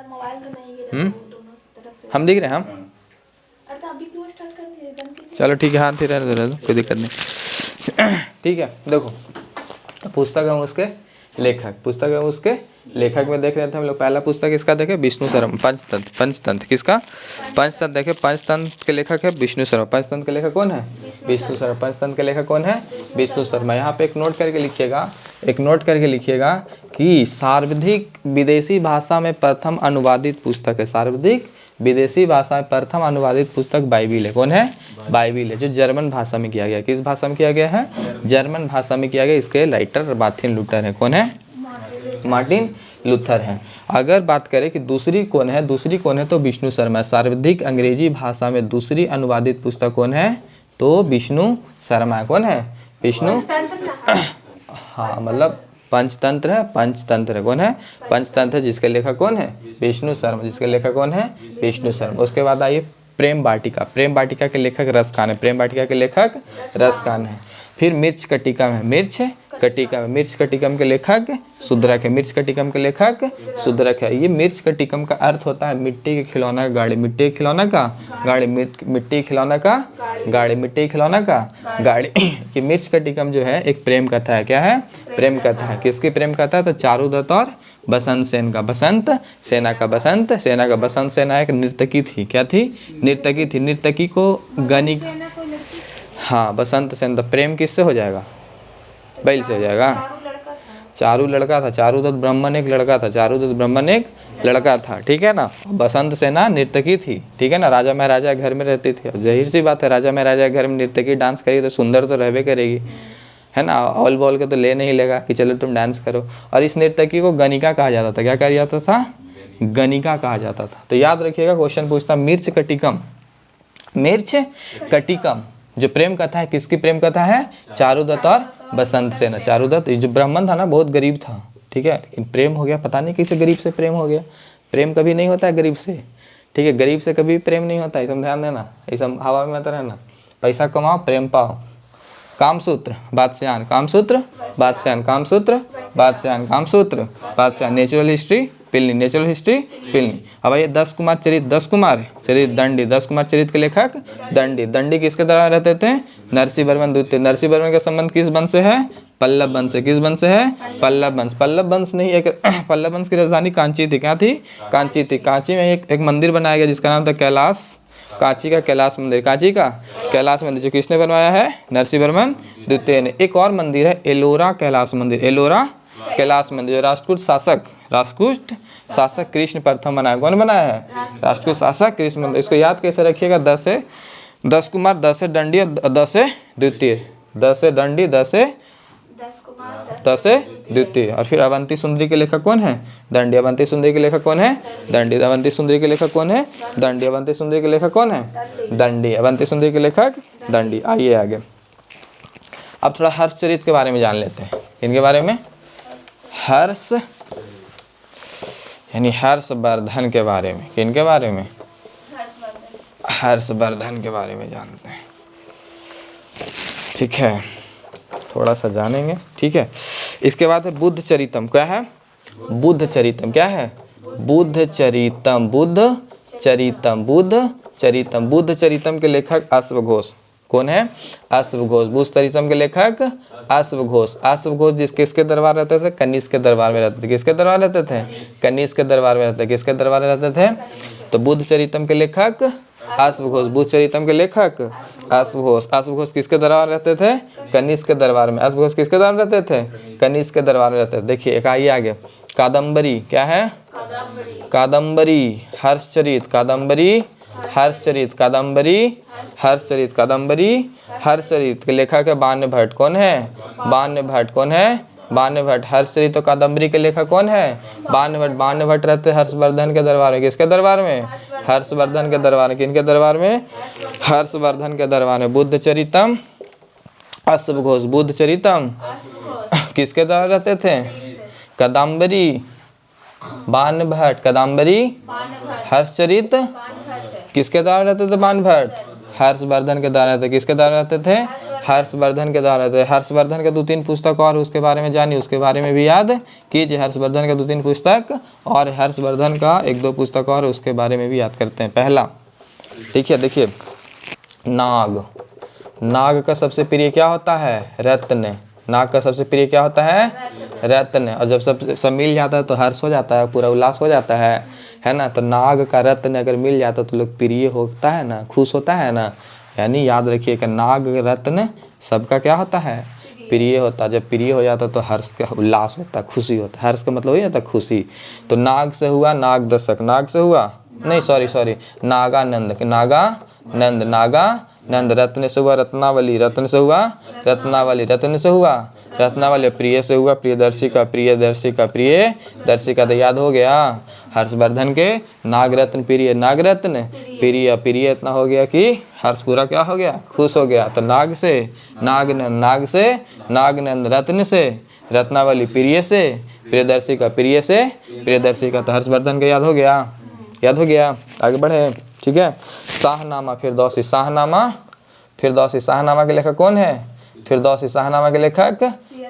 Mobile तो नहीं गिरा, दोनों तरफ से। हम दिख रहे हैं हम? अरे तो अभी क्यों स्टार्ट कर दिए? बंद कीजिए। चलो ठीक है, हाथ ही रहने दो, कोई दिक्कत नहीं। ठीक है, देखो पुस्तक एवं उसके लेखक, पुस्तक एवं उसके लेखक में देख रहे थे हम लोग। पहला पुस्तक इसका देखे विष्णु शर्मा, पंचतंत्र। पंचतंत्र किसका? पंचतंत्र। देखे पंचतंत्र के लेखक है विष्णु शर्मा। पंचतंत्र के लेखक कौन है? विष्णु शर्मा। पंचतंत्र के लेखक कौन है? विष्णु शर्मा। यहाँ पे एक नोट करके लिखिएगा, एक नोट करके लिखिएगा कि सर्वाधिक विदेशी भाषा में प्रथम अनुवादित पुस्तक है। सर्वाधिक विदेशी भाषा में प्रथम अनुवादित पुस्तक बाइबिल है। कौन है? बाइबिल है, जो जर्मन भाषा में किया गया। किस भाषा में किया गया है? जर्मन भाषा में किया गया। इसके राइटर मार्टिन लूथर है। कौन है? मार्टिन लूथर है। अगर बात करें कि दूसरी कौन है, दूसरी कौन है तो विष्णु शर्मा। सर्वाधिक अंग्रेजी भाषा में दूसरी अनुवादित पुस्तक कौन है? तो विष्णु शर्मा। कौन है? विष्णु। हाँ मतलब पंचतंत्र है, पंचतंत्र है। कौन है? पंचतंत्र, जिसके लेखक कौन है? विष्णु शर्मा। जिसके लेखक कौन है? विष्णु शर्मा। उसके बाद आइए प्रेम वाटिका। प्रेम वाटिका के लेखक रसखान है। प्रेम वाटिका के लेखक रसखान है। फिर मिर्च कटिकम है। मिर्च कटिकम, मिर्च कटिकम के लेखक शुद्रक है। मिर्च कटिकम के लेखक शुद्रक है। ये मिर्च कटिकम का अर्थ होता है मिट्टी के खिलौना का गाड़ी। मिट्टी के खिलौना का गाड़ी, मिट्टी के खिलौना का गाड़ी, मिट्टी के खिलौना का गाड़ी। कि मिर्च कटिकम जो है एक प्रेम कथा है। क्या है? प्रेम कथा है। किसकी प्रेम कथा है? तो चारुदत्त और बसंत सेन का। बसंत सेना का। बसंत सेना का। बसंत सेना एक नर्तकी थी। क्या थी? नर्तकी थी। नर्तकी को गणिक, हाँ बसंत सेन। तो प्रेम किससे हो जाएगा? बैल से हो जाएगा। चारू लड़का था। चारुदत्त ब्राह्मण एक लड़का था। चारुदत्त ब्राह्मण एक लड़का था। ठीक है ना। बसंत सेना नर्तकी थी। ठीक है ना। राजा महाराजा घर में रहती थी। जाहिर सी बात है, राजा महाराजा घर में नर्तकी डांस करेगी तो सुंदर तो रहबे करेगी, है ना। ऑल बॉल के तो ले नहीं लेगा कि चलो तुम डांस करो। और इस नर्तकी को गणिका कहा जाता था। क्या कहा जाता था? गणिका कहा जाता था। तो याद रखिएगा, क्वेश्चन पूछता मिर्च कटिकम। मिर्च कटिकम जो प्रेम कथा है, किसकी प्रेम कथा है? चारुदत्त और बसंत सेना। चारुदत्त जो ब्राह्मण था ना, बहुत गरीब था। ठीक है, लेकिन प्रेम हो गया। पता नहीं कैसे गरीब से प्रेम हो गया। प्रेम कभी नहीं होता है गरीब से। ठीक है, गरीब से कभी प्रेम नहीं होता है, ध्यान देना। ऐसा हवा में मत रहना। पैसा कमाओ, प्रेम पाओ। कामसूत्र बादशाह, कामसूत्र बादशाह, कामसूत्र बादशाह, कामसूत्र बादशाह। Natural History Pliny, Natural History Pliny. अब ये 10 कुमार चरित, 10 कुमार चरित दंडी। 10 कुमार चरित के लेखक दंडी। दंडी किसके द्वारा रहते थे? नरसिंह वर्मन द्वितीय। नरसिंह वर्मन का संबंध किस वंश से है? पल्लव वंश से। किस वंश से है? पल्लव वंश। पल्लव वंश नहीं, एक पल्लव वंश की राजधानी कांची थी। क्या थी? कांची थी। कांची में एक मंदिर बनाया गया जिसका नाम था कैलाश। कांची का कैलाश मंदिर। कांची का कैलाश मंदिर जो किसने बनवाया है? नरसिंह वर्मन द्वितीय ने। एक और मंदिर है एलोरा कैलाश मंदिर। एलोरा कैलाश मंदिर जो राष्ट्रकूट शासक कृष्ण प्रथम बनाया। कौन बनाया है? राष्ट्रकूट शासक कृष्ण मंदिर। इसको याद कैसे रखिएगा? 10 कुमार, 10 से दंडी और 10 से द्वितीय। 10 से दंडी, 10 से द्वितीय। और फिर अवंती सुंदरी के लेखक कौन है? दंडी। अवंती सुंदरी के लेखक कौन है? दंडी। अवंती सुंदरी के लेखक कौन है? दंडी। अवंती सुंदरी के लेखक कौन है? दंडी। अवंती सुंदरी के लेखक दंडी। आइए आगे, अब थोड़ा हर्षचरित के बारे में जान लेते हैं। इनके बारे में हर्ष यानी हर्षवर्धन के बारे में। किनके बारे में? हर्षवर्धन के बारे में जानते हैं। ठीक है, थोड़ा सा जानेंगे। ठीक है, इसके बाद है बुद्ध चरितम। क्या है? बुद्ध चरितम। क्या है? बुद्ध चरितम। बुद्ध चरितम। बुद्ध चरितम। बुद्ध चरितम के लेखक अश्वघोष। कौन है? अश्वघोष। बुद्ध चरितम के लेखक अश्वघोष। अश्वघोष किसके दरबार रहते थे? कनिष्क के दरबार में रहते थे। किसके दरबार रहते थे? कनिष्क के दरबार में रहते थे। किसके दरबार में रहते थे? तो बुद्ध चरितम के लेखक अश्वघोष। बुद्ध चरितम के लेखक अश्वघोष। अश्वघोष किसके दरबार रहते थे? कनिष्क के दरबार में। अश्वघोष किसके दरबार रहते थे? कनिष्क के दरबार में रहते थे। देखिए एक आइए आगे, कादम्बरी। क्या है? कादम्बरी। हर्षचरित। कादम्बरी हर्षचरित। कादम्बरी हर्षचरित। कादम्बरी हर्षचरित के लेखक है बाण्य भट्ट। कौन है? बाण्य भट्ट। कौन है? बाण्य भट्ट। हर्षचरित तो कादम्बरी के लेखक कौन है? बाण्य भट्ट। बाण्य भट्ट रहते हर्षवर्धन के दरबार में। किसके दरबार में? हर्षवर्धन के दरबार में। किनके दरबार में? हर्षवर्धन के दरबार में। बुद्ध चरितम अश्वघोष। बुद्ध चरितम किसके द्वारा रहते थे? कादम्बरी बाण्य भट्ट। कादम्बरी हर्षचरित किसके द्वारा रहते थे? बाण्य भट्ट। हर्षवर्धन के द्वारा रहते। किसके द्वारा रहते थे? हर्षवर्धन के द्वारा रहते। हर्षवर्धन के 2-3 पुस्तक और उसके बारे में जानिए, उसके बारे में भी याद कीजिए। हर्षवर्धन के 2-3 पुस्तक और हर्षवर्धन का 1-2 पुस्तक और उसके बारे में भी याद करते हैं। पहला, ठीक है, देखिए, नाग। नाग का सबसे प्रिय क्या होता है? रत्न। नाग का सबसे प्रिय क्या होता है? रत्न। और जब सब मिल जाता है तो हर्ष हो जाता है, पूरा उल्लास हो जाता है ना। तो नाग का रत्न अगर मिल जाता है तो लोग प्रिय होता है ना, खुश होता है ना। यानी याद रखिए कि नाग रत्न सबका क्या होता है? प्रिय होता है। जब प्रिय हो जाता तो हर्ष का उल्लास होता है, खुशी होता है। हर्ष का मतलब वही होता है खुशी। तो नाग से हुआ नाग दशक, नाग से हुआ नहीं, सॉरी, नागानंद, नागानंद, नागानंद। रत्न से हुआ रत्नावली, रत्न से हुआ रत्नावली, रत्न से हुआ रत्नावली। प्रिय से हुआ प्रियदर्शिका, प्रियदर्शिका, प्रियदर्शिका। तो याद हो गया। हर्षवर्धन के नागरत्न प्रिय, नागरत्न प्रिय, प्रिय इतना हो गया कि हर्ष पूरा क्या हो गया? खुश हो गया। तो नाग से नागनंद, नाग से नागनंद, रत्न से रत्नावली, प्रिय से प्रियदर्शिका, प्रिय से प्रियदर्शिका। तो हर्षवर्धन का याद हो गया, याद हो गया। आगे बढ़े, ठीक है। शाहनामा फिरदौसी, शाहनामा फिरदौसी। शाहनामा के लेखक कौन है? फिरदौसी। शाहनामा के लेखक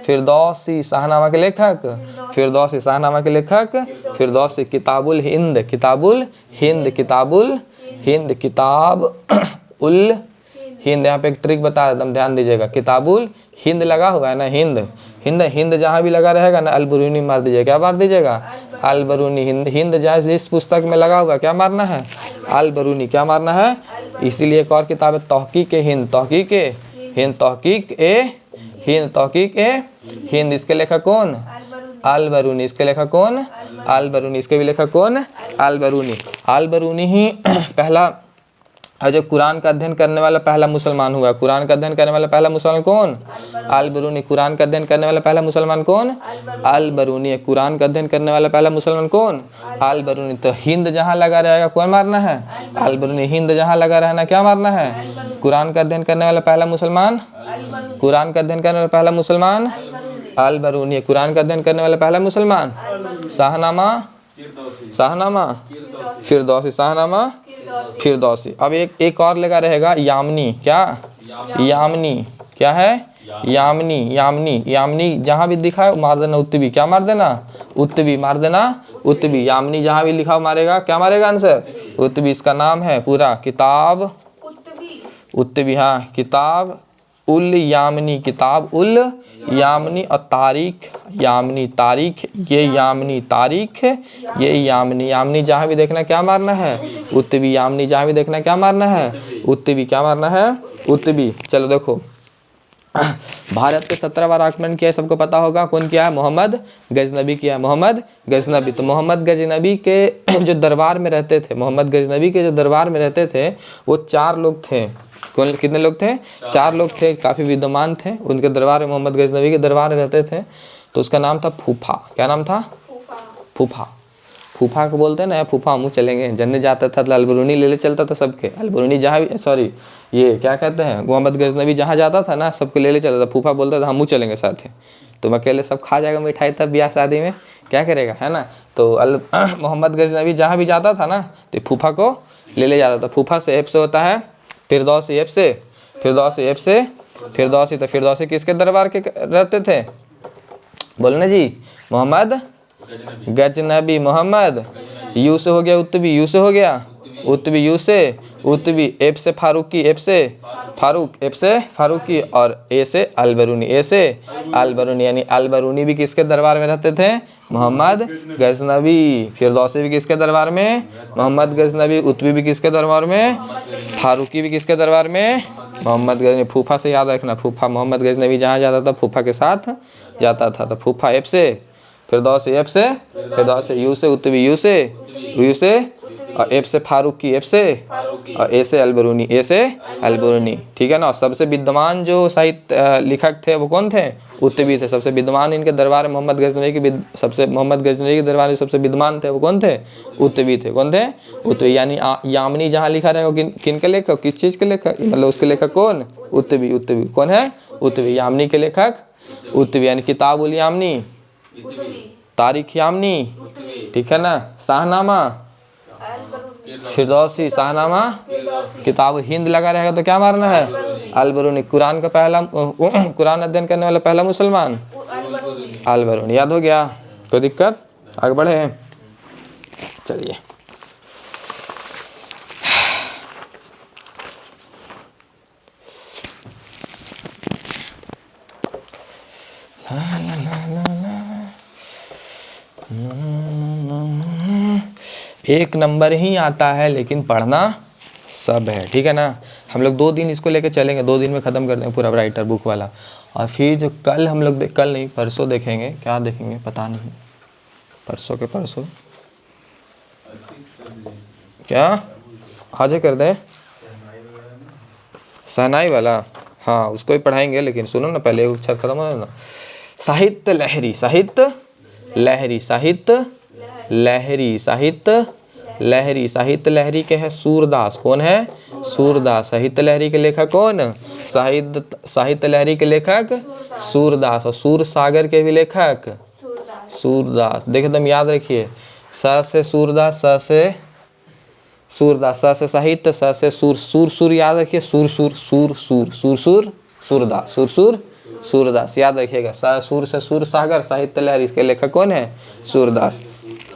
फिरदौसी। शाहनामा के लेखक फिरदौसी। शाहनामा के लेखक फिरदौसी। किताबुल हिंद, किताबुल हिंद, किताबुल हिंद, किताब उल हिंद। यहाँ पे एक ट्रिक बता देता हूँ, ध्यान दीजिएगा। किताबुल हिंद लगा हुआ है ना, हिंद, हिंद, हिंद जहाँ भी लगा रहेगा ना, अलबरूनी मार दीजिएगा। क्या मार दीजिएगा? अलबरूनी। हिंद, हिंद जहाँ जिस पुस्तक में लगा हुआ क्या मारना है? अलबरूनी। क्या मारना है? इसीलिए एक और किताब है तहकीक ए हिंद, तहकीक ए हिंद, तहकीक ए हिंद, तहकीक ए हिंद। इसके लेखक कौन? अलबरूनी। इसके लेखक कौन? अलबरूनी। इसके भी लेखक कौन? अलबरूनी। अलबरूनी ही पहला, और जो कुरान का अध्ययन करने वाला पहला मुसलमान हुआ। कुरान का अध्ययन करने वाला पहला मुसलमान कौन? अलबरूनी। कुरान का अध्ययन करने वाला पहला मुसलमान कौन? अलबरूनी। कुरान का अध्ययन करने वाला पहला मुसलमान कौन? अलबरूनी। तो हिंद जहाँ लगा रहेगा कौन मारना है? अलबरूनी। हिंद जहाँ लगा रहना क्या मारना है? कुरान का अध्ययन करने वाला पहला मुसलमान, कुरान का अध्ययन करने वाला पहला मुसलमान अलबरूनी। कुरान का अध्ययन करने वाला पहला मुसलमान शाहनामा, शाहनामा फिरदौसी, शाहनामा फिरदौसी। अब एक और लगा रहेगा यामिनी। क्या? यामिनी। क्या है? यामिनी, यामिनी, यामिनी। जहाँ भी दिखा है मार देना उत्तबी। क्या मार देना? उत्तबी मार देना, उत्तबी। यामिनी जहाँ भी लिखा मारेगा क्या मारेगा आंसर? उत्तबी। इसका नाम है पूरा किताब उत्तबी। हाँ, किताब उल यामिनी, किताब उल यामिनी। और तारीख यामिनी, तारीख ये यामिनी, तारीख ये यामिनी। यामिनी जहाँ भी देखना क्या मारना है? उत्तबी। यामिनी जहाँ भी देखना क्या मारना है? उत्तबी। क्या मारना है? उत्तबी। चलो देखो, भारत पे 17 बार आक्रमण किया है, सबको पता होगा। कौन किया है? मोहम्मद गजनबी किया है, मोहम्मद गजनबी। तो मोहम्मद गजनबी के जो दरबार में रहते थे, मोहम्मद गजनबी के जो दरबार में रहते थे वो 4 लोग थे। कौन? कितने लोग थे? 4 लोग थे। काफ़ी विद्वान थे उनके दरबार में, मोहम्मद गजनबी के दरबार में रहते थे। तो उसका नाम था फूफा। क्या नाम था? फूफा। फूफा को बोलते हैं ना, फूफा हम चलेंगे। जन्ने जाता था तो अलबरूनी ले चलता था सबके। अलबरूनी जहाँ भी, सॉरी ये क्या कहते हैं, मोहम्मद गजनबी जहाँ जाता था ना सबको ले चलता था। फूफा बोलता था हम चलेंगे साथ ही। तुम अकेले सब खा जाएगा मिठाई, तब ब्याह शादी में क्या करेगा, है ना। तो मोहम्मद गजनबी जहाँ भी जाता था ना तो फूफा को ले जाता था। फूफा से एप से होता है फिरदौसी, एप से फिरदौसी, एप से फिरदौसी। तो फिरदौसी किसके दरबार के रहते थे? बोलो ना जी। मोहम्मद गजनबी। मोहम्मद यू से हो गया उत्तबी, यू से हो गया उत्तबी, यू से उत्तबी। एप से फारूकी, एप से फारूक, एप से फारूकी। और ए से अलबरूनी, ए से अलबरूनी। यानी अलबरूनी भी किसके दरबार में रहते थे? मोहम्मद गजनबी। फिरदौसी भी किसके दरबार में? मोहम्मद गजनबी। उत्तबी भी किसके दरबार में? फारूकी भी किसके दरबार में? मोहम्मद गजनबी। फूफा से याद रखना, फूफा। मोहम्मद गजनबी जहाँ जाता था फूफा के साथ जाता था। तो फूफा एप से फिरदौसी, एप से फिरदौसी। यू से उत्तबी, यू से यू से। और एप से फारूकी, एप से। और ए से अलबरूनी, ए से अलबरूनी। ठीक है ना। और सबसे विद्वान जो साहित्य लेखक थे वो कौन थे? उत्तबी थे। सबसे विद्वान इनके दरबार में मोहम्मद गजनबी के मोहम्मद गजनबी के दरबार में सबसे विद्वान थे वो कौन थे? उत्तबी थे। कौन थे? उत्तबी। यानी यामिनी जहाँ लिखा रहेगा किन के लेखक, किस चीज़ के लेखक, मतलब उसके लेखक कौन? उत्तबी। उत्तबी कौन है? उत्तबी। यामिनी के लेखक उत्तबी। यानी किताब उल यामिनी, तारीख यामिनी, ठीक है ना। शाहनामा फिरदौसी, शाहनामा किताब हिंद लगा रहेगा तो क्या मारना है? अल बरूनी। कुरान का पहला कुरान अध्ययन करने वाला पहला मुसलमान अल बरूनी। याद हो गया? कोई दिक्कत? आगे बढ़े, चलिए। एक नंबर ही आता है लेकिन पढ़ना सब है, ठीक है ना। हम लोग 2 दिन इसको लेके चलेंगे, 2 दिन में ख़त्म कर देंगे पूरा राइटर बुक वाला। और फिर जो कल हम लोग कल नहीं परसों देखेंगे, क्या देखेंगे पता नहीं, परसों के परसों क्या आज ही कर दें शहनाई वाला। हाँ उसको ही पढ़ाएंगे, लेकिन सुनो ना पहले अच्छा खत्म हो ना। साहित्य लहरी, साहित्य लहरी, साहित्य लहरी, साहित्य लहरी। साहित्य लहरी के है सूरदास। कौन है? सूरदास। साहित्य लहरी के लेखक कौन? साहित्य लहरी के लेखक सूरदास। और सूर सागर के भी लेखक सूरदास। देखिए तुम याद रखिए, स से सूरदास, स से सूरदास, स से साहित्य, स से सूर, सूर सूर याद रखिए, सूर सूर सूर सूर सूर सूर सूरदास, सूर सूर सूरदास याद रखिएगा। सूर से सूर सागर, साहित्य लहरी, इसके लेखक कौन है? सूरदास,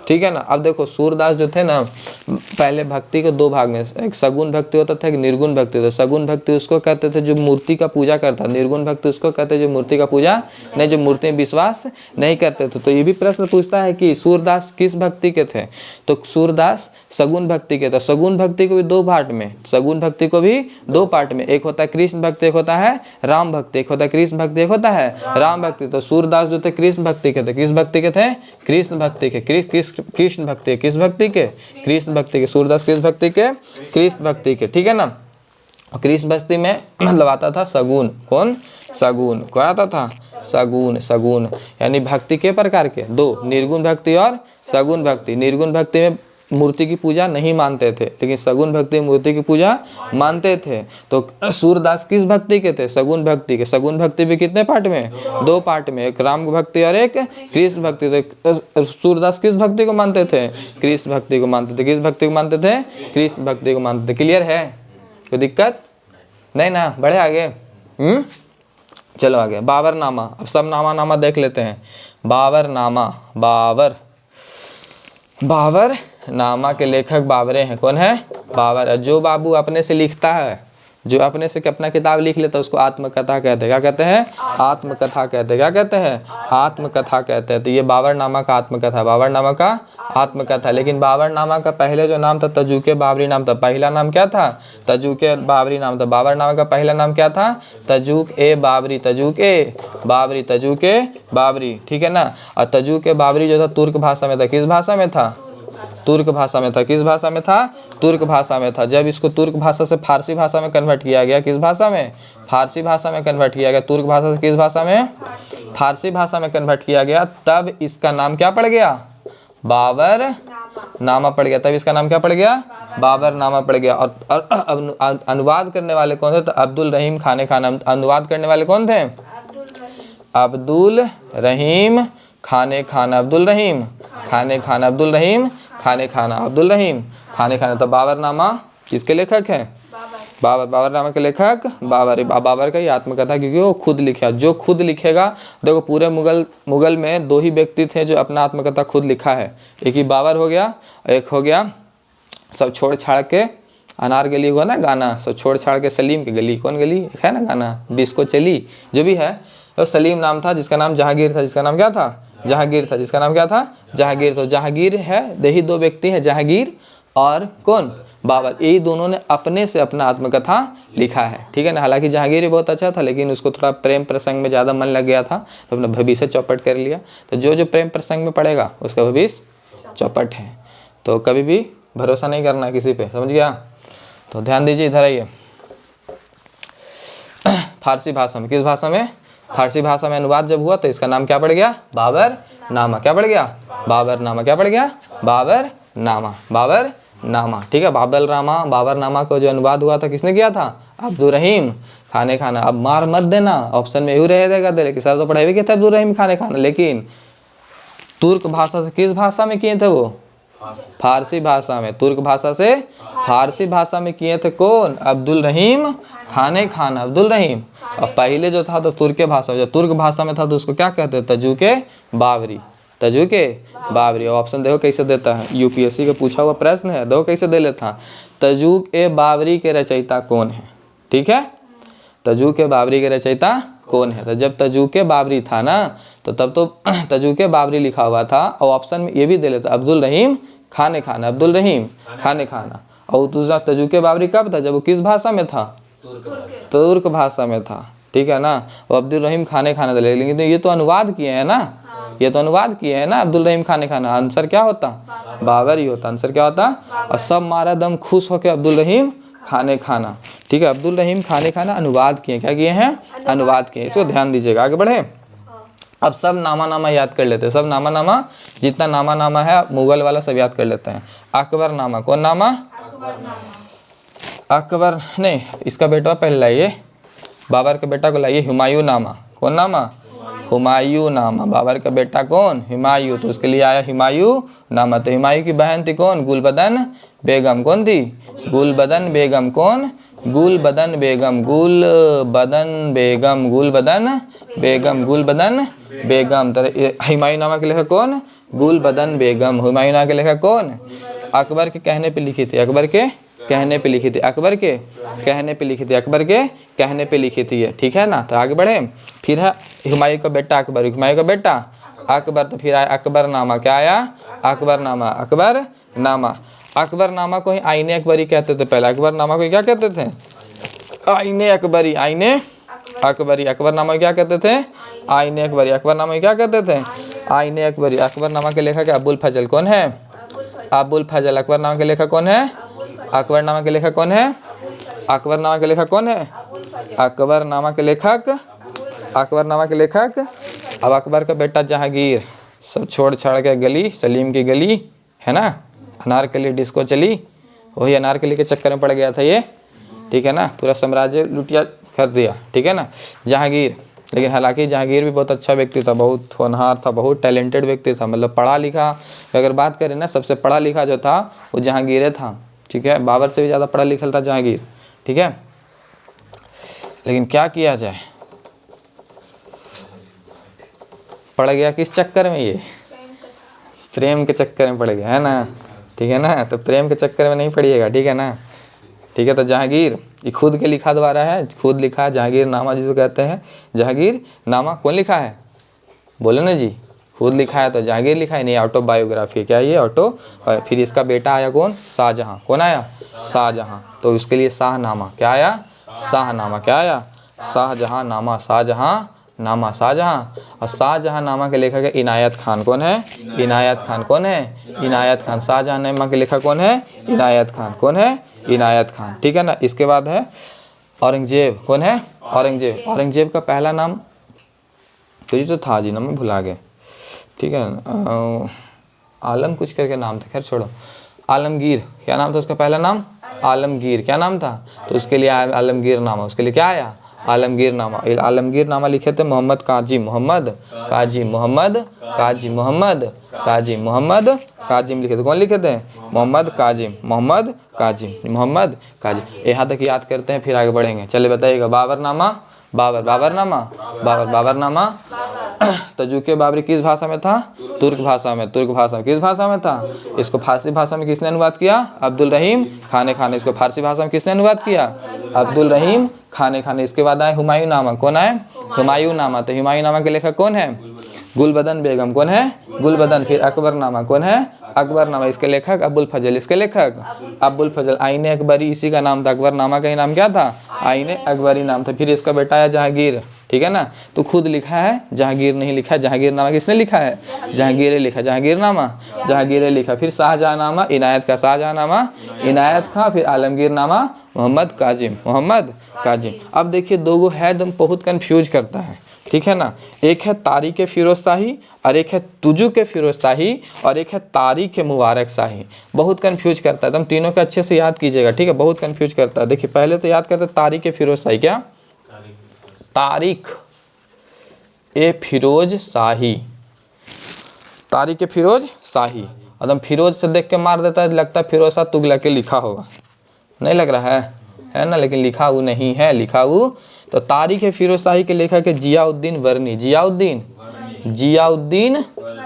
ठीक है ना। अब देखो सूरदास जो थे ना, पहले भक्ति के 2 भाग में, एक सगुण भक्ति होता था, एक निर्गुण भक्ति होता था। सगुण भक्ति उसको कहते थे जो मूर्ति का पूजा करता, निर्गुण भक्ति उसको कहते जो मूर्ति का पूजा नहीं, जो मूर्ति में विश्वास नहीं करते थे। तो ये भी प्रश्न पूछता है कि सूरदास किस भक्ति के थे? तो सूरदास सगुण भक्ति के थे। सगुण भक्ति को भी 2 पार्ट में, सगुण भक्ति को भी 2 पार्ट में, एक होता है कृष्ण भक्ति, एक होता है राम भक्ति। एक होता है कृष्ण भक्ति, एक होता है राम भक्ति। तो सूरदास जो थे कृष्ण भक्ति के थे। किस भक्ति के थे? कृष्ण भक्ति के। कृष्ण भक्ति, किस भक्ति के? कृष्ण भक्ति के। सूरदास किस भक्ति के? कृष्ण भक्ति के, ठीक है ना। और कृष्ण भक्ति में मतलब आता था सगुण। कौन? सगुण। कौन आता था? सगुण। सगुण यानी भक्ति के प्रकार के 2, निर्गुण भक्ति और सगुण भक्ति। निर्गुण भक्ति में मूर्ति की पूजा नहीं मानते थे, लेकिन सगुण भक्ति में मूर्ति की पूजा मानते थे। तो सूरदास किस भक्ति के थे? सगुण भक्ति के। सगुण भक्ति भी कितने पार्ट में? 2 पार्ट में, एक राम भक्ति और एक कृष्ण भक्ति। तो सूरदास किस भक्ति को मानते थे? कृष्ण भक्ति को मानते थे। किस भक्ति को मानते थे? कृष्ण भक्ति को मानते थे। क्लियर है? कोई दिक्कत नहीं ना? बढ़े आगे। चलो आगे। बाबरनामा। अब सब नामा देख लेते हैं। बाबरनामा, बाबर नामा के लेखक बाबरे हैं। कौन है? बाबर। जो बाबू अपने से लिखता है, जो अपने से अपना किताब लिख लेता है, उसको आत्मकथा कहते हैं। क्या कहते हैं? आत्मकथा कहते हैं। क्या कहते हैं? आत्मकथा कहते हैं। तो ये बाबरनामा का आत्मकथा, बाबरनामा का आत्मकथा। लेकिन बाबरनामा का पहले जो नाम था तजुके बाबरी नाम था। पहला नाम क्या था? तजुके बाबरी नाम था। बाबरनामा का पहला नाम क्या था? तजुक ए बाबरी, तजुक ए बाबरी, तजुके बाबरी, ठीक है ना। और तजुके बाबरी जो था तुर्क भाषा में था। किस भाषा में था? तुर्क भाषा में था। किस भाषा में था? तुर्क भाषा में था। जब इसको तुर्क भाषा से फारसी भाषा में कन्वर्ट किया गया, किस भाषा में? फारसी भाषा में कन्वर्ट किया गया। तुर्क भाषा से किस भाषा में? फारसी भाषा में कन्वर्ट किया गया। तब इसका नाम क्या पड़ गया? बाबर नामा पड़ गया। तब इसका नाम क्या पड़ गया? बाबर नामा पड़ गया। और अनुवाद करने वाले कौन थे? तो अब्दुल रहीम खाने खाना। अनुवाद करने वाले कौन थे? अब्दुल रहीम खाने खाना। अब्दुल रहीम खाने खाना। अब्दुल रहीम खाने खाना। अब्दुल रहीम खाने खाना। तो बाबरनामा किसके लेखक है? बाबरनामा के लेखक बाबर। बाबर का ही आत्मकथा, क्योंकि वो खुद लिखा। जो खुद लिखेगा, देखो पूरे मुगल में 2 ही व्यक्ति थे जो अपना आत्मकथा खुद लिखा है। एक ही बाबर हो गया, एक हो गया सब छोड़ छाड़ के अनार गली हुआ ना गाना, सब छोड़ छाड़ के सलीम की गली। कौन गली है ना गाना? डिस्को चली जो भी है। तो सलीम नाम था, जिसका नाम जहांगीर था। जिसका नाम क्या था? जहांगीर था। जिसका नाम क्या था? जहांगीर। तो जहांगीर है, यही 2 व्यक्ति हैं, जहांगीर और कौन? बाबर। यही दोनों ने अपने से अपना आत्मकथा लिखा है, ठीक है ना। हालांकि जहांगीर बहुत अच्छा था, लेकिन उसको थोड़ा प्रेम प्रसंग में ज़्यादा मन लग गया था, तो अपना भविष्य चौपट कर लिया। तो जो प्रेम प्रसंग में पड़ेगा उसका भविष्य चौपट है। तो कभी भी भरोसा नहीं करना किसी पे, समझ गया। तो ध्यान दीजिए, इधर आइए। फारसी भाषा में, किस भाषा में? फारसी भाषा में अनुवाद जब हुआ तो इसका नाम क्या पड़ गया? बाबर नामा। क्या पड़ गया? बाबर नामा। क्या पड़ गया? बाबर नामा। बाबर नामा, ठीक है। बाबर नामा को जो अनुवाद हुआ था किसने किया था? अब्दुल रहीम खाने खाना। अब मार मत देना, ऑप्शन में यू रह देगा दे, लेकिन सर तो पढ़ाई भी किया था अब्दुल रहीम खाने खाना, लेकिन तुर्क भाषा से किस भाषा में किए थे वो? फारसी भाषा में, तुर्क भाषा से फारसी भाषा में किए थे कौन? अब्दुल रहीम खाने खान, अब्दुल रहीम। और पहले जो था तो तुर्क भाषा में, जो तुर्क भाषा में था तो उसको क्या कहते थे? तजुके बाबरी, तजुके बाबरी। ऑप्शन देखो कैसे देता है, यूपीएससी का पूछा हुआ प्रश्न है, देखो कैसे दे लेता। तजुक ए बाबरी के रचयिता कौन है? ठीक है, तजुक ए बाबरी के रचयिता कौन है? तो जब तजुके बाबरी था ना तो तब तो तजुके बाबरी लिखा हुआ था, और ऑप्शन में ये भी दे लेता अब्दुल रहीम खाने खाना, अब्दुल रहीम खाने खाना। और दूसरा तजुके बाबरी कब था? जब वो किस भाषा में था? तुर्क भाषा में था, ठीक है ना। वो अब्दुल रहीम खाने खाना था, लेकिन ये तो अनुवाद किए हैं ना, ये तो अनुवाद किए हैं ना अब्दुल रहीम खाने खाना। आंसर क्या होता? बाबरी होता, आंसर क्या होता? और सब मारा दम खुश होकर अब्दुल रहीम खाने खाना, ठीक है। अब्दुल रहीम खाने खाना अनुवाद किए, क्या किए हैं? अनुवाद किए, इसको ध्यान दीजिएगा। आगे बढ़े, अब सब नामा नामा याद कर लेते हैं, सब नामा नामा, जितना नामा नामा है मुगल वाला सब याद कर लेते हैं। अकबर नामा, कौन नामा? अकबर नहीं, इसका बेटा पहले लाइए, बाबर के बेटा को लाइए। हुमायूं नामा, कौन नामा? हुमायूं नामा। बाबर का बेटा कौन? हुमायूं, तो उसके लिए आया हुमायूं नामा। तो हुमायूं की बहन थी कौन? गुलबदन बेगम। कौन थी? गुलबदन बेगम। कौन? गुलबदन बेगम, गुलबदन बेगम, गुलबदन बेगम, गुलबदन बेगम। तो हुमायूं नामा के लेखक कौन? गुलबदन बेगम। हुमायूं नामा के लेखक कौन? अकबर के कहने पे लिखी थी, अकबर के कहने पे लिखी थी, अकबर के कहने पे लिखी थी, अकबर के कहने पे लिखी थी ये, ठीक है ना। तो आगे बढ़े, फिर है हुमायूं का बेटा अकबर, हुमायूं का बेटा अकबर। तो फिर आया अकबर नामा, क्या आया? अकबर नामा, अकबर नामा। अकबर नामा को ही आईने अकबरी कहते थे पहले, अकबर नामा को क्या कहते थे? आईने अकबरी, आईने अकबरी। अकबर नामा क्या कहते थे? आईने अकबरी। अकबर नामा क्या कहते थे? आईने अकबरी। अकबर नामा के लेखक अबुल फजल, कौन है? अबुल फजल। अकबर नामा के लेखक कौन है? अकबर नामा के लेखक कौन है? अकबर नामा के लेखक कौन है? अकबर नामा के लेखक, अकबर नामा के लेखक। अब अकबर का बेटा जहांगीर, सब छोड़ छाड़ के गली, सलीम की गली है ना, अनारकली डिस्को चली, वही अनारकली के चक्कर में पड़ गया था ये, ठीक है ना। पूरा साम्राज्य लुटिया कर दिया, ठीक है ना, जहांगीर। लेकिन हालांकि जहांगीर भी बहुत अच्छा व्यक्ति था, बहुत होनहार था, बहुत टैलेंटेड व्यक्ति था, मतलब पढ़ा लिखा। अगर बात करें ना, सबसे पढ़ा लिखा जो था वो जहांगीर था, ठीक है। बाबर से भी ज़्यादा पढ़ा लिखा था जहांगीर, ठीक है। लेकिन क्या किया जाए, पड़ गया किस चक्कर में? ये प्रेम के चक्कर में पड़ गया, है ना, ठीक है ना। तो प्रेम के चक्कर में नहीं पड़िएगा, ठीक है ना, ठीक है। तो जहांगीर ये खुद के लिखा द्वारा है, खुद लिखा है, जहांगीर नामा जिसको कहते हैं, जहांगीर नामा कौन लिखा है? बोले ना जी, खुद लिखा है तो जहांगीर लिखा है, नहीं ऑटोबायोग्राफी, क्या ये ऑटो। फिर इसका बेटा आया कौन? शाहजहाँ। कौन आया? शाहजहाँ। तो उसके लिए शाहनामा, क्या आया? शाहनामा। क्या आया? शाहजहाँ नामा, शाहजहाँ नामा, शाहजहाँ। और शाहजहाँ नामा के लेखक है इनायत खान। कौन है? इनायत खान। कौन है? इनायत खान। शाहजहाँ नामा के लेखक कौन है? इनायत खान। कौन है? इनायत खान, ठीक है ना। इसके बाद है औरंगजेब। कौन है? औरंगजेब। औरंगजेब का पहला नाम कुछ तो था जी, नाम मैं भुला गया, ठीक है। आलम कुछ करके नाम था, खैर छोड़ो। आलमगीर, क्या नाम था उसका पहला नाम? आलमगीर। क्या नाम था? तो उसके लिए आया आलमगीर नामा, उसके लिए क्या आया? आलमगीर नामा। आलमगीर नामा लिखे थे मोहम्मद काजिम, मोहम्मद काजिम, मोहम्मद काजिम, मोहम्मद काजिम, मोहम्मद काजिम लिखे थे। कौन लिखे थे? मोहम्मद काजिम, मोहम्मद काजिम, मोहम्मद काजिम। यहाँ तक याद करते हैं, फिर आगे बढ़ेंगे। चले बताइएगा, बाबर नामा, बाबर, बाबर नामा, बाबर, बाबर नामा। तजुके बाबरी किस भाषा में था? तुर्क भाषा में, तुर्क भाषा में। किस भाषा में था? इसको फारसी भाषा में किसने अनुवाद किया? अब्दुल रहीम खाने खाने। इसको फारसी भाषा में किसने अनुवाद किया? अब्दुल रहीम खाने खाने। इसके बाद आए हुमायूं नामा। कौन आए? हुमायूं नामा। तो हुमायूं नामा के लेखक कौन है? गुलबदन बेगम। कौन है? गुलबदन। फिर अकबर नामा। कौन है? अकबर नामा। इसके लेखक अबुल फजल। इसके लेखक अबुल फजल। आईने अकबरी इसी का नाम था, अकबर नामा का ही नाम क्या था? आईने अकबरी नाम था। फिर इसका बेटा आया जहांगीर, ठीक है ना। तो खुद लिखा है, जहांगीर नहीं लिखा है। जहांगीर नामा किसने लिखा है? जहांगीर लिखा, जहांगीर नामा जहांगीर लिखा। फिर शाहजहाँ नामा इनायत का, शाहजहाँ नामा इनायत खां। फिर आलमगीर नामा मोहम्मद काजिम, मोहम्मद काजिम। अब देखिए दो गो है, एकदम बहुत कन्फ्यूज करता है, ठीक है ना। एक है तारिक फिरोज शाही और एक है तुजुक फिरोज शाही और एक है तारिक मुबारक शाही। बहुत कन्फ्यूज करता है, एकदम तीनों का अच्छे से याद कीजिएगा, ठीक है। बहुत कन्फ्यूज करता है। देखिए पहले तो याद करते तारिक फिरोज शाही। क्या? तारिक ए फिरोज शाही, तारिक फिरोज शाही। एकदम फिरोज से देख के मार देता है, लगता है फिरोज शाह तुगलक के लिखा होगा, नहीं लग रहा है ना, लेकिन लिखा वो नहीं है, लिखा वो तो तारीख है फिरोज शाही के लेखक है जियाउद्दीन वर्नी, जियाउद्दीन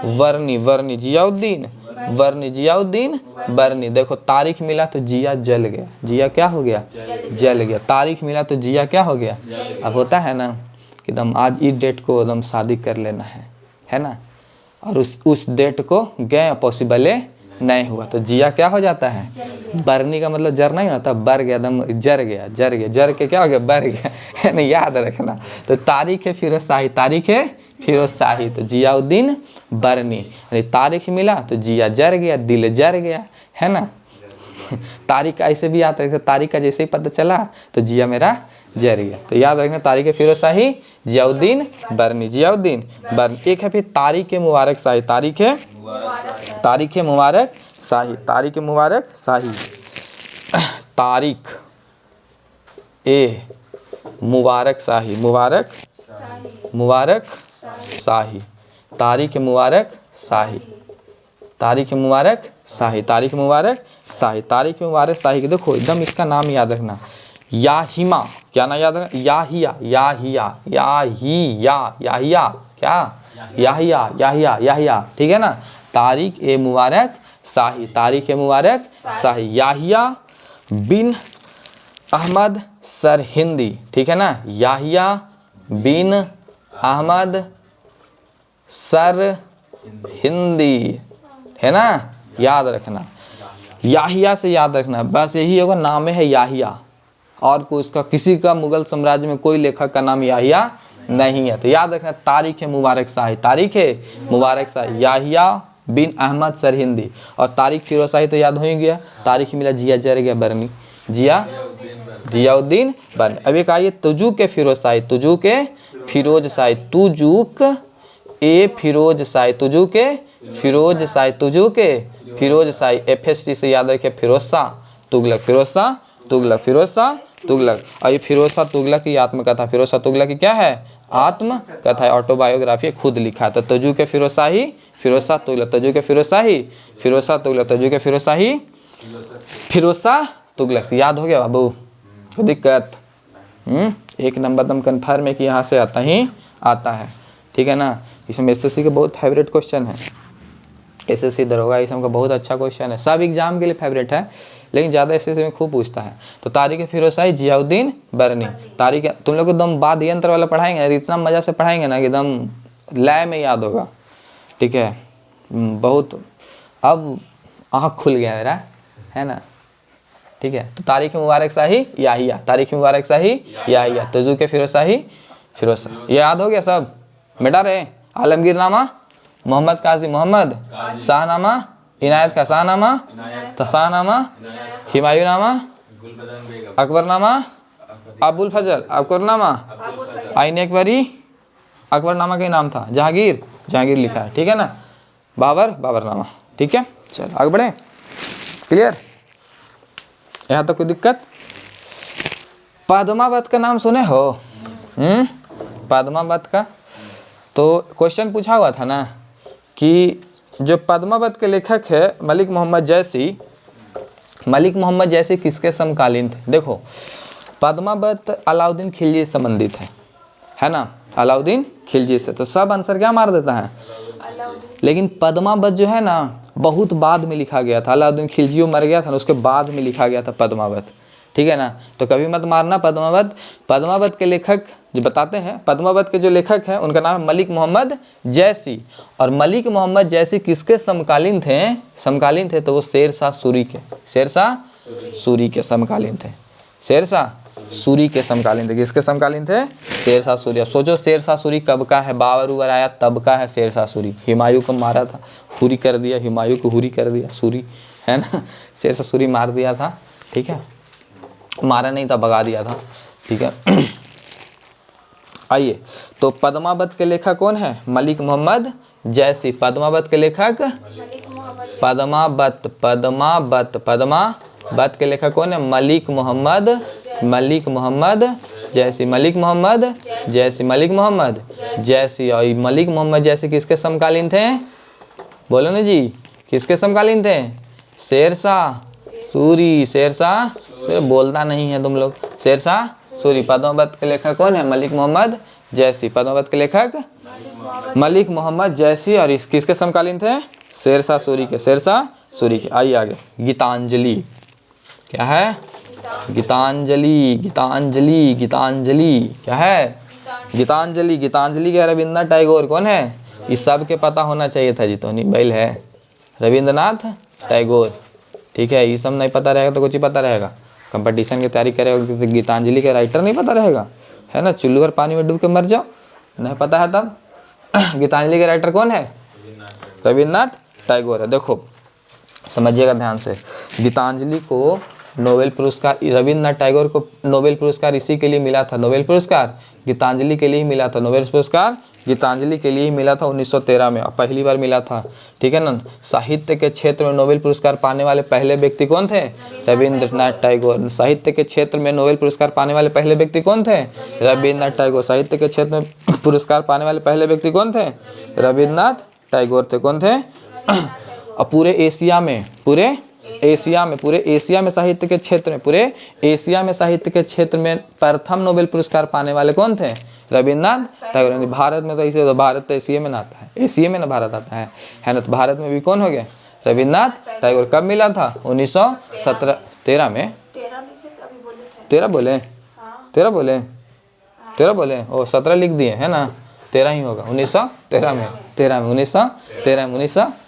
वर्नी, वर्नी जियाउद्दीन वर्नी, जियाउद्दीन वर्नी। देखो तारीख मिला तो जिया जल गया, जिया क्या हो गया, जल गया। तारीख मिला तो जिया क्या हो गया। अब होता है ना कि एकदम आज इस डेट को एकदम शादी कर लेना है ना, और उस डेट को गए पॉसिबल नहीं हुआ तो जिया क्या हो जाता है, बरनी का मतलब जर नहीं होता, बर गया, एकदम जर गया, जर गया, जर के क्या हो गया, बर गया, है ना, याद रखना। तो तारीख है फिरोज शाही, तारीख है फिरोज शाही तो जियाउद्दीन बरनी, तारीख मिला तो जिया जर गया, दिल जर गया, है ना। तारीख ऐसे भी याद रखना, तारीख का जैसे ही पता चला तो जिया मेरा जर गया, तो याद रखना तारीख फिरोज शाही जियाउद्दीन बरनी, जियाउद्दीन बरनी। एक है फिर तारीख मुबारक शाही, तारीख मुबारक शाही, तारीख मुबारक शाही, तारीख ए मुबारक शाही, मुबारक शाही, तारीख मुबारक शाही, तारीख मुबारक शाही, तारीख मुबारक शाही, तारीख मुबारक शाही के देखो एकदम इसका नाम याद रखना, याहिमा, क्या नाम याद रखना, याहिया, याहिया, याहिया, याहिया, क्या, याहिया, याहिया, याहिया, ठीक है ना। तारीख ए मुबारक शाही, तारीख ए मुबारक शाही, याहिया बिन अहमद सरहिंदी, ठीक है ना, याहिया बिन अहमद सरहिंदी, है ना, याद रखना। याहिया से याद रखना, बस यही होगा, नाम है याहिया, और कोई उसका किसी का मुगल साम्राज्य में कोई लेखक का नाम याहिया नहीं है, तो याद रखना तारीख है मुबारक शाही, तारीख है मुबारक शाही, याहिया बिन अहमद सरहिंदी। और तारीख फिरोज शाही तो याद हो ही गया, तारीख मिला जिया जर गया बरनी, जियाउद्दीन बरनी। अब एक आइए तुजुक के फिरोज शाही, तुजुक के फिरोज शाही, तुजुक ए फिरोज शाही, तुजुक के फिरोज शाही, तुजुक के फिरोज शाही, FST से याद रखिए फिरोज शाह तुगलक, फिरोज शाह तुगलक, फिरोज शाह तुगलक। और ये फिरोज शाह तुगलक की आत्मकथा, फिरोज शाह तुगलक की क्या है, आत्मकथा है, ऑटोबायोग्राफी खुद लिखा था। तजु के फिरोज शाही, फिरोज शाह तुगलक, तजु के फिरोज शाही, फिरोज शाह तुगलक, तजु के फिरोज शाही, फिरोज शाह तुगलक। याद हो गया बाबू, कोई दिक्कत? एक नंबर दम कन्फर्म है कि यहाँ से आता ही आता है, ठीक है ना। इसमें SSC के बहुत फेवरेट क्वेश्चन है, SSC दरोगा इसमें का बहुत अच्छा क्वेश्चन है, सब एग्जाम के लिए फेवरेट है, लेकिन ज़्यादा SSC में खूब पूछता है। तो तारीख फिरोज शाही जियाउद्दीन बरनी, तारीख तुम लोग एकदम वाद यंत्र वाला पढ़ाएंगे, इतना मज़ा से पढ़ाएंगे ना कि एकदम लय में याद होगा, ठीक है। बहुत अब आँख खुल गया मेरा, है ना, ठीक है। तो तारीख मुबारक शाही याहिया, तारीख मुबारक शाही याहिया, तजु के फिरोज शाही, फिरोज शाह, ये याद हो गया सब, मिटा रहे। आलमगीर नामा मोहम्मद काजी मोहम्मद, शाहनामा इनायत का शाहनामा, शाहनामा हिमायूनामा, अकबरनामा अबुल फजल, अकबरनामा आइन अकबरी, अकबरनामा का नाम था जहांगीर, जहांगीर लिखा है, ठीक है ना। बाबरनामा, ठीक है। चलो आगे बढ़े, क्लियर, यहाँ तक कोई दिक्कत? पद्मावत का नाम सुने हो? पद्मावत का तो क्वेश्चन पूछा हुआ था ना कि जो पद्मावत के लेखक है मलिक मोहम्मद जैसी, मलिक मोहम्मद जैसी किसके समकालीन थे? देखो पद्मावत अलाउद्दीन खिलजी से संबंधित है ना, अलाउद्दीन खिलजी से, तो सब आंसर क्या मार देता है, लेकिन पद्मावत जो है ना बहुत बाद में लिखा गया था, अलाउद्दीन खिलजी मर गया था ना, उसके बाद में लिखा गया था पद्मावत, ठीक है ना। तो कभी मत मारना पद्मावत। पद्मावत के लेखक जो बताते हैं, पद्मावत के जो लेखक हैं उनका नाम है मलिक मोहम्मद जैसी, और मलिक मोहम्मद जैसी किसके समकालीन थे? समकालीन थे तो वो शेरशाह सूरी के, शेरशाह सूरी के समकालीन थे, शेरशाह सूरी के समकालीन थे। किसके समकालीन थे? शेरशाह सूरी। अब सोचो शेरशाह सूरी कब का है, बाबर उबर आया तब का है शेरशाह सूरी। हुमायूं को मारा था, हुरी कर दिया, हुमायूं को हुरी कर दिया, सूरी है ना, शेरशाह सूरी मार दिया था, ठीक है, मारा नहीं था, भगा दिया था, ठीक है। आइए, तो पद्मावत के लेखक कौन है? मलिक मोहम्मद जैसी। पद्मावत के लेखक पद्मावत, पद्मावत, पद्मावत के लेखक कौन है? मलिक मोहम्मद, मलिक मोहम्मद जैसी, मलिक मोहम्मद जैसी, मलिक मोहम्मद जैसी। और मलिक मोहम्मद जैसी किसके समकालीन थे? बोलो ना जी, किसके समकालीन थे? शेरशाह सूरी। शेरशाह सूरी, बोलता नहीं है तुम लोग। शेरशाह सूरी। पद्मावत के लेखक कौन है? मलिक मोहम्मद जैसी। पद्मावत के लेखक मलिक मोहम्मद जैसी। और इस किसके समकालीन थे? शेरशाह सूरी के। शेरशाह सूरी के। आइए आगे। गीतांजलि क्या है? गीतांजलि। गीतांजलि। गीतांजलि क्या है? गीतांजलि। गीतांजलि के रविन्द्रनाथ टैगोर कौन है? इस सब के पता होना चाहिए था जी, तो नहीं बैल है। रविन्द्रनाथ टैगोर। ठीक है, ये सब नहीं पता रहेगा तो कुछ ही पता रहेगा। कंपटीशन की तैयारी करेगा तो गीतांजलि के राइटर नहीं पता रहेगा, है ना। चुल्लू पर पानी में डूब के मर जाओ, नहीं पता है तब। गीतांजलि के राइटर कौन है? रविन्द्रनाथ टैगोर है। देखो समझिएगा ध्यान से। गीतांजलि को नोबेल पुरस्कार, रविन्द्रनाथ टैगोर को नोबेल पुरस्कार इसी के लिए मिला था। नोबेल पुरस्कार गीतांजलि के लिए ही मिला था। नोबेल पुरस्कार गीतांजलि के लिए ही मिला था 1913 में, पहली बार मिला था। ठीक है ना। साहित्य के क्षेत्र में नोबेल पुरस्कार पाने वाले पहले व्यक्ति कौन थे? रविन्द्रनाथ टैगोर। साहित्य के क्षेत्र में नोबेल पुरस्कार पाने वाले पहले व्यक्ति कौन थे? रविन्द्रनाथ टैगोर। साहित्य के क्षेत्र में पुरस्कार पाने वाले पहले व्यक्ति कौन थे? रविन्द्रनाथ टैगोर थे। कौन थे? और पूरे एशिया में, पूरे एशिया में साहित्य के क्षेत्र में, पूरे एशिया में साहित्य के क्षेत्र में प्रथम नोबेल पुरस्कार पाने वाले कौन थे? रविन्द्रनाथ टैगोर। भारत में तो इसे, तो भारत तो एशिया में ना आता है, एशिया में ना भारत आता है ना। तो भारत में भी कौन हो गया? रविन्द्रनाथ टैगोर। कब मिला था? 1913 में। 13 बोले? 13 बोले? 13 बोले? ओ 17 लिख दिए, है ना। 13 ही होगा। 1913 में,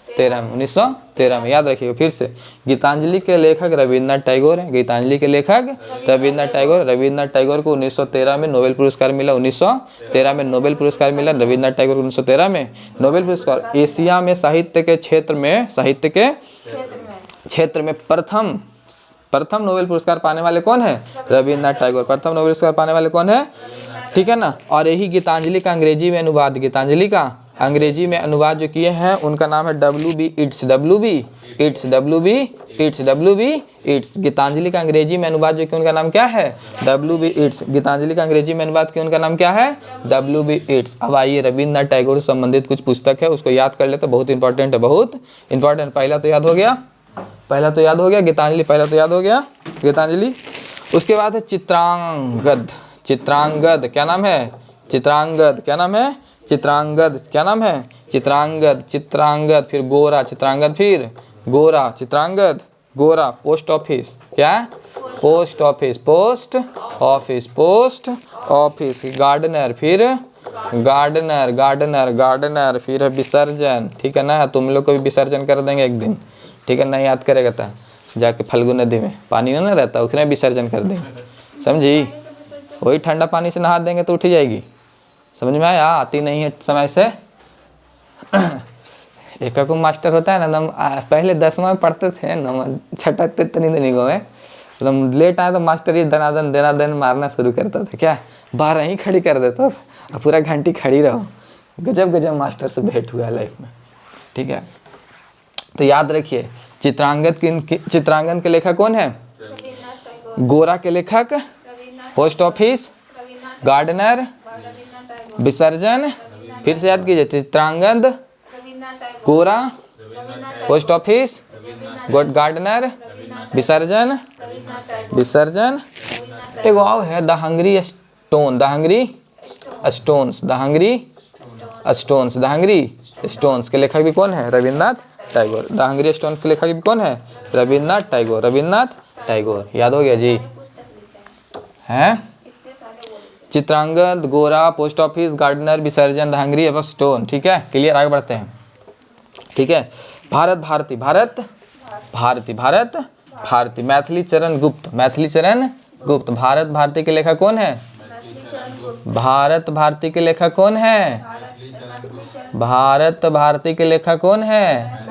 1913 में याद रखिएगा फिर से। गीतांजलि के लेखक रविन्द्रनाथ टैगोर हैं। गीतांजलि के लेखक रविन्द्रनाथ टैगोर। रविन्द्रनाथ टैगोर को 1913 में नोबेल पुरस्कार मिला। 1913 में नोबेल पुरस्कार मिला रविन्द्रनाथ टैगोर को। 1913 में नोबेल पुरस्कार। एशिया में साहित्य के क्षेत्र में, साहित्य के क्षेत्र में प्रथम नोबेल पुरस्कार पाने वाले कौन है? रविन्द्रनाथ टैगोर। प्रथम नोबेल पुरस्कार पाने वाले कौन है? ठीक है ना। और यही गीतांजलि का अंग्रेजी में अनुवाद, गीतांजलि का अंग्रेजी में अनुवाद जो किए हैं उनका नाम है W.B. Yeats। गीतांजलि का अंग्रेजी में अनुवाद जो कि उनका नाम क्या है? W.B. Yeats। गीतांजलि का अंग्रेजी में अनुवाद कि उनका नाम क्या है? W.B. Yeats। अब आइए रविन्द्रनाथ टैगोर से संबंधित कुछ पुस्तक है, उसको याद कर लेते, बहुत इंपॉर्टेंट है, बहुत इंपॉर्टेंट। पहला तो याद हो गया गीतांजलि। पहला तो याद हो गया गीतांजलि। उसके बाद है चित्रांगद। क्या नाम है? चित्रांगद। क्या नाम है? चित्रांगद। फिर गोरा। चित्रांगद। फिर गोरा। चित्रांगद, गोरा। Post Office. क्या? Post Office. गार्डनर। फिर गार्डनर। फिर है विसर्जन। ठीक है ना। तुम लोग को भी विसर्जन कर देंगे एक दिन, ठीक है। नहीं याद करेगा तो जाके फल्गु नदी में पानी ना रहता, उसमें विसर्जन कर देंगे, समझी। वही ठंडा पानी से नहा देंगे तो उठ जाएगी, समझ में आया। आती नहीं है समय से। एक को मास्टर होता है ना, पहले 10वां में पढ़ते थे न, छटकते तनी को में एकदम लेट आया तो मास्टर ये दनादन मारना शुरू करता था। क्या 12 ही खड़ी कर देता था, पूरा घंटी खड़ी रहो। गजब मास्टर से भेंट हुआ लाइफ में, ठीक है। तो याद रखिए चित्रांगन के लेखक कौन है? गोरा के लेखक, पोस्ट ऑफिस, गार्डनर, विसर्जन। फिर से याद कीजिए, Chitrangad, Gora, Post Office, gardener, विसर्जन। एक और है द हंग्री स्टोन्स के लेखक भी कौन है? Rabindranath Tagore. The hungry stones के लेखक भी कौन है? रविन्द्रनाथ टैगोर। याद हो गया जी, हैं? Chitrangad, Gora, Post Office, gardener, विसर्जन, द हंग्री स्टोन। ठीक है, क्लियर। आगे बढ़ते हैं, ठीक है। भारत भारती। मैथिली चरण गुप्त। भारत भारती के लेखक कौन है? भारत भारती के लेखक कौन है?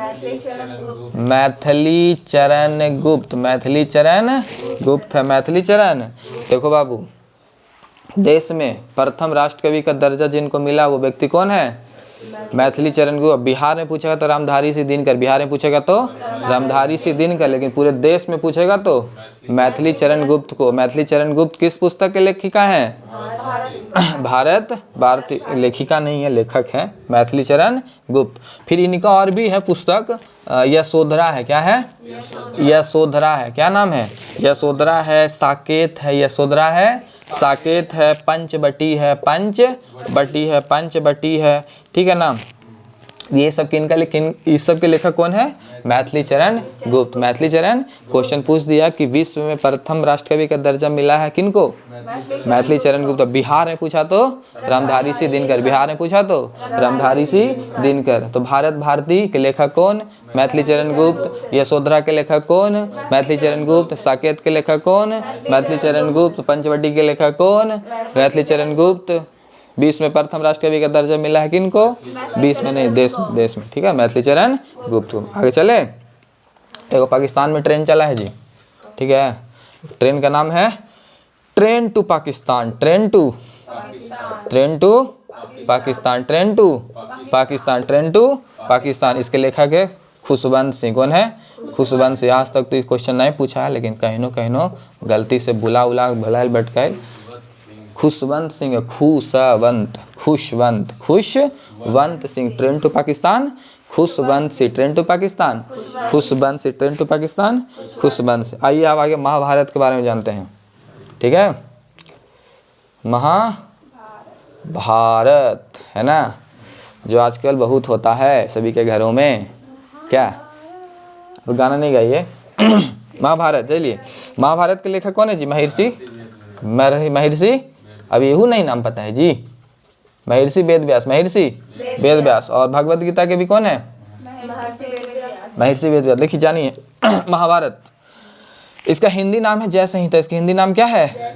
मैथिली चरण गुप्त है। मैथिली चरण। देखो बाबू, देश में प्रथम राष्ट्रकवि का दर्जा जिनको मिला वो व्यक्ति कौन है? मैथिली चरण गुप्त। बिहार में पूछेगा तो रामधारी सिंह दिनकर, बिहार में पूछेगा तो रामधारी सिंह दिनकर, लेकिन पूरे देश में पूछेगा तो मैथिली चरण गुप्त को। मैथिली चरण गुप्त किस पुस्तक के लेखिका हैं? भारत भारती, लेखिका नहीं है, लेखक है मैथिली चरण गुप्त। फिर इनका और भी है पुस्तक, यशोधरा है। क्या है? यशोधरा है। क्या नाम है? यशोधरा है, साकेत है, यशोधरा है, साकेत है, पंचवटी है, पंचवटी है, ठीक है ना। ये सब किनका, लेकिन इस सब के लेखक कौन है? मैथिली चरण गुप्त। मैथिली चरण क्वेश्चन पूछ दिया कि विश्व में प्रथम राष्ट्रकवि का दर्जा मिला है किनको? मैथिली चरण गुप्त। बिहार में पूछा तो रामधारी सिंह दिनकर, बिहार में पूछा तो रामधारी सिंह दिनकर। तो भारत भारती के लेखक कौन? मैथिली चरण गुप्त। यशोधरा के लेखक कौन? मैथिली चरण गुप्त। साकेत के लेखक कौन? मैथिली चरण गुप्त। पंचवटी के लेखक कौन? मैथिली चरण गुप्त। 20 में प्रथम राष्ट्रकवि का दर्जा मिला है किनको? 20 में नहीं, देश में, ठीक है, मैथिली चरण गुप्त को। आगे चले, देखो पाकिस्तान में ट्रेन चला है जी, ठीक है। ट्रेन का नाम है train to Pakistan, train to Pakistan, train to Pakistan, train to Pakistan. इसके लेखक है खुशवंत सिंह। कौन है? खुशवंत सिंह। आज तक तो क्वेश्चन नहीं पूछा है, लेकिन कहीं गलती से बुला उला भलाल भटकाए। Khushwant Singh, Khushwant Singh, Train to Pakistan, Khushwant Singh, Train to Pakistan, Khushwant Singh, Train to Pakistan, Khushwant Singh. आइए आप आगे महाभारत के बारे में जानते हैं, ठीक है। महाभारत है ना, जो आजकल बहुत होता है सभी के घरों में। क्या गाना नहीं गाइए। महाभारत, चलिए महाभारत के लेखक कौन है जी? महर्षि, अब यहू नहीं नाम पता है जी। महर्षि वेदव्यास, महर्षि वेदव्यास। और भगवत गीता के भी कौन है? महर्षि वेदव्यास। देखिए जानिए महाभारत, इसका हिंदी नाम है जय संहिता। इसका हिंदी नाम क्या है?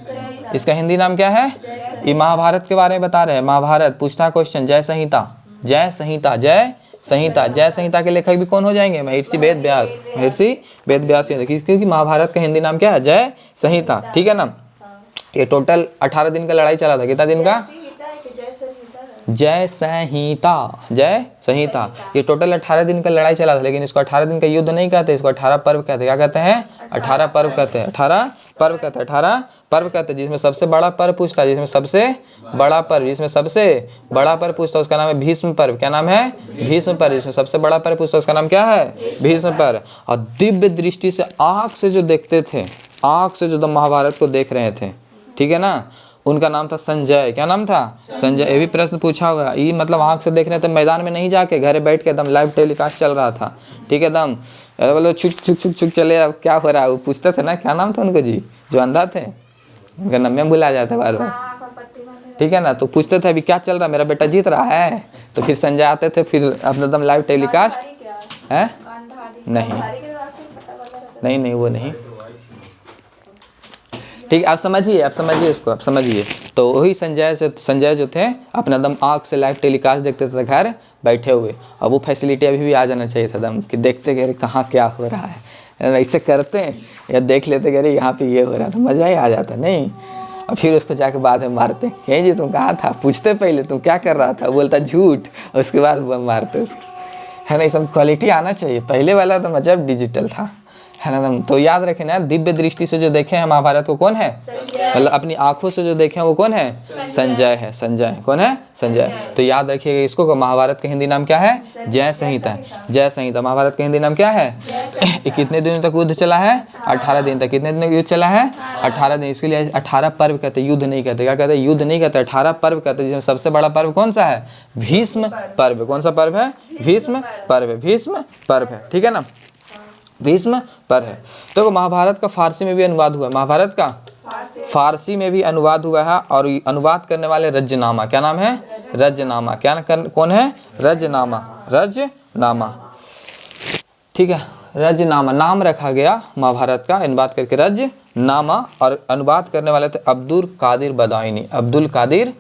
इसका हिंदी नाम क्या है? ये महाभारत के बारे में बता रहे हैं। महाभारत पूछता है क्वेश्चन, जय संहिता, जय संहिता, जय संहिता। जय संहिता के लेखक भी कौन हो जाएंगे? महर्षि वेदव्यास, महर्षि वेदव्यास। क्योंकि महाभारत का हिंदी नाम क्या है? जय संहिता, ठीक है ना। ये टोटल 18 दिन का लड़ाई चला था। कितना दिन का? जय संहिता, जय संहिता। ये टोटल 18 दिन का लड़ाई चला था, लेकिन इसको 18 दिन का युद्ध नहीं कहते, इसको 18 पर्व कहते हैं। क्या कहते हैं? 18 पर्व कहते हैं, 18 पर्व कहते हैं, 18 पर्व कहते हैं। जिसमें सबसे बड़ा पर्व पूछता है, जिसमें सबसे बड़ा पर्व, जिसमें सबसे बड़ा पर्व पूछता है उसका नाम है भीष्म पर्व। क्या नाम है? भीष्म पर्व। जिसमें सबसे बड़ा पर्व पूछता है उसका नाम क्या है? भीष्म पर्व। और दिव्य दृष्टि से आँख से जो देखते थे, आँख से जो महाभारत को देख रहे थे, ठीक है ना, उनका नाम था संजय। क्या नाम था? संजय। ये भी प्रश्न पूछा हुआ। ये मतलब आँख से देख रहे थे, मैदान में नहीं जाके, घर बैठ के एकदम लाइव टेलीकास्ट चल रहा था, ठीक है। एकदम बोलो छुक छुक छुक छुक चले, अब क्या हो रहा है। वो पूछते थे ना, क्या नाम था उनको जी, जो अंधा थे, उनका नाम में भुला जाता है बार बार, ठीक है ना। तो पूछते थे अभी क्या चल रहा है, मेरा बेटा जीत रहा है। तो फिर संजय आते थे, फिर अपना एकदम लाइव टेलीकास्ट है। नहीं वो नहीं, ठीक। आप समझिए इसको, आप समझिए। तो वही संजय जो थे अपना दम आँख से लाइव टेलीकास्ट देखते थे घर बैठे हुए। अब वो फैसिलिटी अभी भी आ जाना चाहिए था दम, कि देखते कि कहाँ क्या हो रहा है, ऐसे करते हैं या देख लेते कि यहाँ पे ये हो रहा था, मज़ा ही आ जाता नहीं। और फिर उसको जाके बाद में मारते, कहीं जी तुम कहाँ था, पूछते पहले तुम क्या कर रहा था, बोलता झूठ, उसके बाद मारते उसको, है ना। ये सब क्वालिटी आना चाहिए। पहले वाला तो मतलब डिजिटल था, है ना। तो याद रखें ना, दिव्य दृष्टि से जो देखे हैं महाभारत को कौन है? मतलब अपनी आंखों से जो देखे हैं वो कौन है? संजय है। संजय कौन है? संजय। तो याद रखिएगा इसको, महाभारत का हिंदी नाम क्या है? जय संहिता। जय संहिता। महाभारत का हिंदी नाम क्या है? कितने दिनों तक युद्ध चला है? 18 दिन तक। कितने दिन तक युद्ध चला है? 18 दिन। इसके लिए 18 पर्व कहते हैं, युद्ध नहीं कहते। क्या कहते हैं? युद्ध नहीं कहते, 18 पर्व कहते हैं। जिसमें सबसे बड़ा पर्व कौन सा है? भीष्म पर्व। कौन सा पर्व है? भीष्म पर्व। भीष्म पर्व है, ठीक है ना, भीष्म पर्व है। तो महाभारत का फारसी में भी अनुवाद हुआ है। महाभारत का फारसी में भी अनुवाद हुआ है, और अनुवाद करने वाले रजनामा। क्या नाम है? रजनामा। कौन है? रजनामा, ठीक है। रजनामा नाम रखा गया महाभारत का, अनुवाद करके रजनामा। और अनुवाद करने वाले थे अब्दुल कादिर बदायूनी। अब्दुल कादिर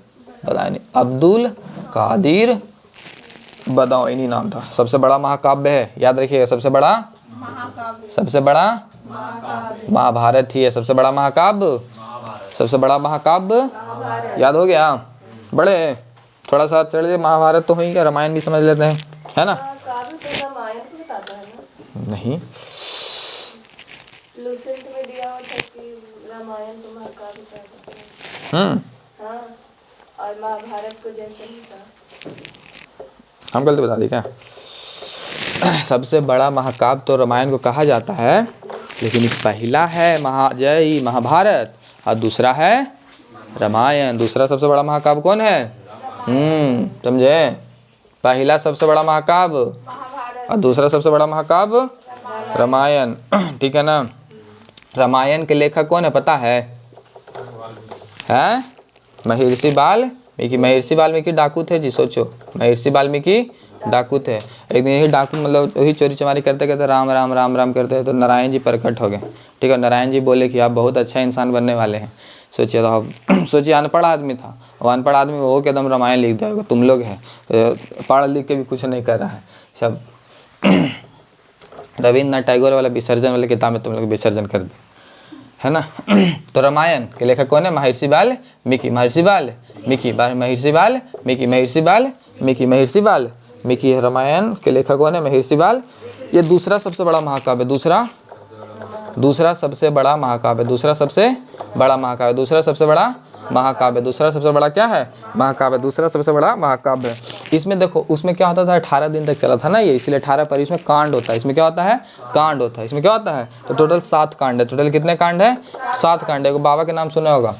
बदायूनी नाम था। सबसे बड़ा महाकाव्य है, याद रखिएगा, सबसे बड़ा महाभारत ही है। सबसे बड़ा महाकाव्य याद हो गया, बड़े, थोड़ा सा चढ़ जाए, महाभारत तो हो ही गया, रामायण भी समझ लेते हैं, है ना? काव्य तो रामायण को बताता है ना। नहीं, लूसेंट में दिया हुआ था कि रामायण तो महाकाव्य कहलाता है। हाँ, और महाभारत को जैसे ही था। हम गलत बता दी क्या? सबसे बड़ा महाकाव्य तो रामायण को कहा जाता है, लेकिन पहला है महाभारत और दूसरा है रामायण। दूसरा सबसे बड़ा महाकाव्य कौन है? समझे? पहला सबसे बड़ा महाकाव्य और दूसरा सबसे बड़ा महाकाव्य रामायण, ठीक है ना? रामायण के लेखक कौन है पता है? हैं? महर्षि वाल्मीकि। महर्षि वाल्मीकि डाकू थे जी, सोचो, महर्षि वाल्मीकि डाकू थे। एक दिन यही डाकू मतलब वही चोरी चमारी करते करते राम राम राम राम करते तो नारायण जी प्रकट हो गए, ठीक है? नारायण जी बोले कि आप बहुत अच्छा इंसान बनने वाले हैं। सोचिए, तो आप सोचिए, अनपढ़ आदमी था, और अनपढ़ आदमी वो एकदम रामायण लिख दिया होगा, तुम लोग हैं पढ़ लिख के भी कुछ नहीं कर रहा है सब। रविन्द्रनाथ टैगोर वाला विसर्जन वाले किताब में तुम लोग विसर्जन कर दे, है ना? तो रामायण के लेखक कौन है? महर्षि वाल्मीकि। महर्षि वाल्मीकि, महर्षि वाल्मीकि, महर्षि वाल्मीकि, महर्षि वाल्मीकि। रामायण के लेखक कौन है? महर्षि वाल। ये दूसरा सबसे बड़ा महाकाव्य, दूसरा सबसे बड़ा महाकाव्य, दूसरा सबसे बड़ा महाकाव्य, दूसरा सबसे बड़ा महाकाव्य, दूसरा सबसे बड़ा क्या है? महाकाव्य, दूसरा सबसे बड़ा महाकाव्य। इसमें देखो, उसमें क्या होता था? 18 दिन तक चला था ना ये, इसलिए 18 पर। इसमें कांड होता है, इसमें क्या होता है? कांड होता है। इसमें क्या होता है? तो टोटल 7 कांड है। टोटल कितने कांड है? 7 कांड है। बाबा के नाम सुना होगा,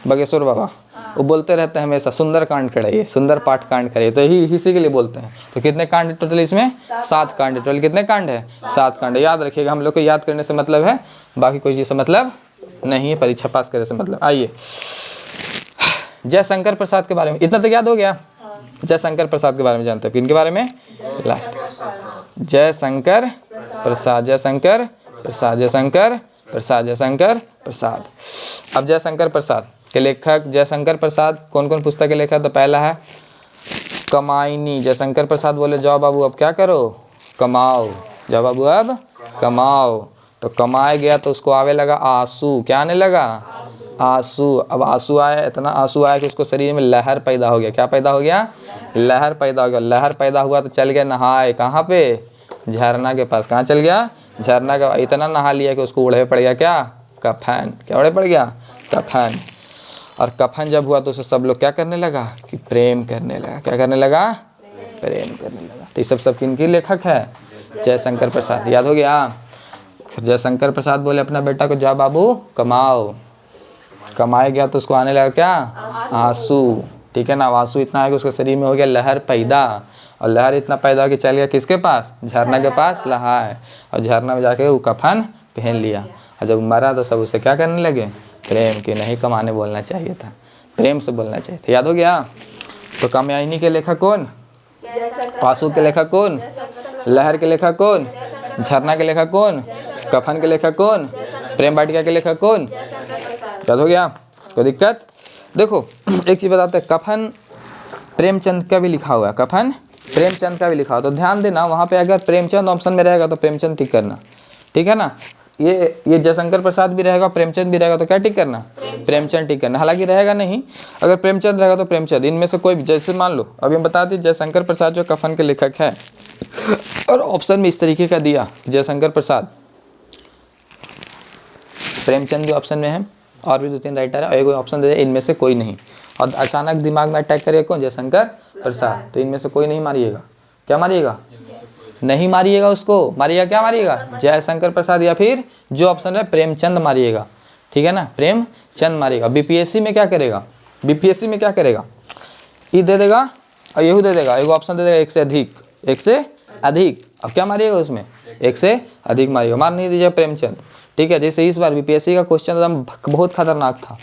बागेश्वर बाबा, वो बोलते रहते हैं हमेशा सुंदर कांड कराइए, सुंदर पाठ कांड कराइए, तो यही इसी के लिए बोलते हैं। तो कितने कांड है टोटल इसमें? 7 कांड है। टोटल कितने कांड है? 7 कांड है। याद रखिएगा, हम लोग को याद करने से मतलब है, बाकी कोई चीज़ से मतलब नहीं है, परीक्षा पास करने से मतलब। आइए, जयशंकर प्रसाद के बारे में इतना तो याद हो गया। जयशंकर प्रसाद के बारे में जानते हैं? किनके बारे में? लास्ट, जयशंकर प्रसाद, जयशंकर प्रसाद, जयशंकर प्रसाद, जयशंकर प्रसाद। अब जयशंकर प्रसाद के लेखक, जयशंकर प्रसाद कौन कौन पुस्तक के लेखक? तो पहला है कमायनी। जयशंकर प्रसाद बोले जाओ बाबू अब क्या करो? कमाओ। जाओ बाबू अब कमाओ। तो कमाए गया तो उसको आवे लगा आंसू। क्या आने लगा? आंसू। अब आंसू आया, इतना आंसू आया कि उसको शरीर में लहर पैदा हो गया। क्या पैदा हो गया? लहर पैदा हो गया। लहर पैदा हुआ तो चल गया नहाए, कहाँ पे? झरना के पास। कहाँ चल गया? झरना का। इतना नहा लिया कि उसको उड़े पड़ गया क्या? कफन। क्या उड़े पड़ गया? कफन। और कफन जब हुआ तो उसे सब लोग क्या करने लगा? कि प्रेम करने लगा। क्या करने लगा? प्रेम करने लगा। तो ये सब किनकी लेखक है? जयशंकर प्रसाद। याद हो गया? जयशंकर प्रसाद बोले अपना बेटा को जाओ बाबू कमाओ। कमाए गया तो उसको आने लगा क्या? आंसू। ठीक है ना? आंसू इतना है कि उसके शरीर में हो गया लहर पैदा, और लहर इतना पैदा हो कि चल गया किसके पास? झरना के पास नहाए, और झरना में जाके वो कफन पहन लिया। और जब मरा तो सब उसे क्या करने लगे? प्रेम के। नहीं कमाने बोलना चाहिए था, प्रेम से बोलना चाहिए था। याद हो गया? तो कामयानी के लेखक कौन? आंसू के लेखक कौन? लहर के लेखक कौन? झरना के लेखक कौन? कफन के लेखक कौन? प्रेम वाटिका के लेखक कौन? याद हो गया? कोई दिक्कत? देखो एक चीज़ बताते हैं, कफन प्रेमचंद का भी लिखा हुआ है। कफन प्रेमचंद का भी लिखा हुआ, तो ध्यान देना वहाँ पे अगर प्रेमचंद ऑप्शन में रहेगा तो प्रेमचंद टिक करना, ठीक है ना? ये जयशंकर प्रसाद भी रहेगा, प्रेमचंद भी रहेगा, तो क्या टिक करना? प्रेमचंद टिक करना। हालांकि रहेगा नहीं, अगर प्रेमचंद रहेगा तो प्रेमचंद। इनमें से कोई भी, जैसे मान लो अभी हम बता दें जयशंकर प्रसाद जो कफन के लेखक है, और ऑप्शन में इस तरीके का दिया जयशंकर प्रसाद, प्रेमचंद भी ऑप्शन में है, और भी 2-3 राइटर है, और एक ऑप्शन दे इनमें से कोई नहीं, और अचानक दिमाग में अटैक करेगा कौन? जयशंकर प्रसाद। तो इनमें से कोई नहीं मारिएगा। क्या मारिएगा? नहीं मारिएगा उसको, मारिएगा क्या? मारिएगा जयशंकर प्रसाद, या फिर जो ऑप्शन है प्रेमचंद मारिएगा, ठीक है ना? प्रेमचंद मारिएगा। बीपीएससी में क्या करेगा? बीपीएससी में क्या करेगा? ये दे देगा और यही दे देगा, एक ऑप्शन दे देगा एक से अधिक, एक से अधिक। अब क्या मारिएगा उसमें? एक से अधिक मारिएगा, मार नहीं दीजिएगा प्रेमचंद, ठीक है? जैसे इस बार बीपीएससी का क्वेश्चन एकदम बहुत खतरनाक था,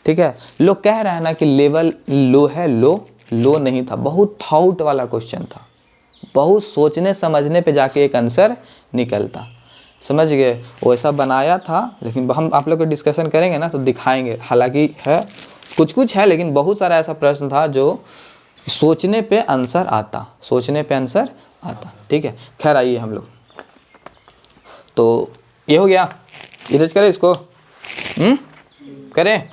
ठीक है? लोग कह रहे हैं ना कि लेवल लो है, लो नहीं था, बहुत थॉट वाला क्वेश्चन था, बहुत सोचने समझने पे जाके एक आंसर निकलता, समझ गए? वैसा बनाया था, लेकिन हम आप लोग को डिस्कशन करेंगे ना तो दिखाएंगे। हालांकि है कुछ है, लेकिन बहुत सारा ऐसा प्रश्न था जो सोचने पे आंसर आता, सोचने पे आंसर आता, ठीक है? खैर आइए हम लोग, तो ये हो गया, इरेज करें इसको, करें?